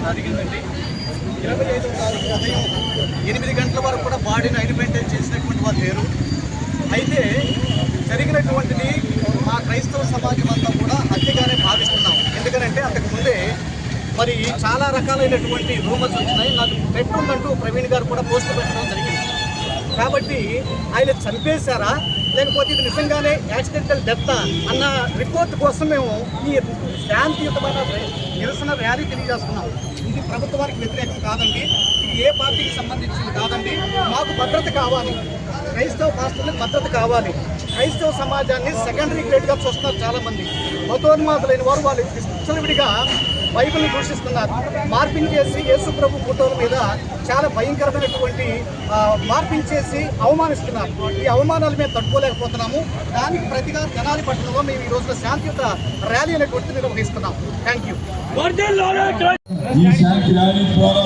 జరిగిందండి. 25వ తారీఖు ఉదయం 8 గంటల వరకు కూడా బాడీని ఐడెంటిఫై చేసినటువంటి వాళ్ళు లేరు. అయితే జరిగినటువంటిది మా క్రైస్తవ సమాజం అంతా కూడా హత్యగానే భావిస్తున్నాం. ఎందుకంటే అంతకుముందే మరి చాలా రకాలైనటువంటి రూమర్స్ వచ్చినాయి. నాకు థ్రెట్ ఉందంటూ ప్రవీణ్ గారు కూడా పోస్ట్ పెట్టడం జరిగింది. కాబట్టి ఆయన చంపేశారా లేకపోతే ఇది నిజంగానే యాక్సిడెంటల్ డెత్ అన్న రిపోర్ట్ కోసం మేము ఈ శాంతియుతమైన నిరసన ర్యాలీ తెలియజేస్తున్నాం. ఇది ప్రభుత్వానికి వ్యతిరేకం కాదండి, ఇది ఏ పార్టీకి సంబంధించింది కాదండి. మాకు భద్రత కావాలి, క్రైస్తవ పాస్టర్లకు భద్రత కావాలి. క్రైస్తవ సమాజాన్ని సెకండరీ గ్రేడ్గా చూస్తున్నారు చాలామంది. మతోన్మాదులైన వారు వాళ్ళు విచ్చలవిడిగా బైబిల్ని దూషిస్తున్నారు. మార్పింగ్ చేసి యేసు ప్రభు ఫోటోల మీద చాలా భయంకరమైనటువంటి మార్పింగ్ చేసి అవమానిస్తున్నారు. ఈ అవమానాలు మేము తట్టుకోలేకపోతున్నాము. దానికి ప్రతిగా తెనాలి పట్టణంలో మేము ఈ రోజున శాంతియుత ర్యాలీ అనేటువంటిది నిర్వహిస్తున్నాం. Thank you. ఈ శాంతి ర్యాలీ ద్వారా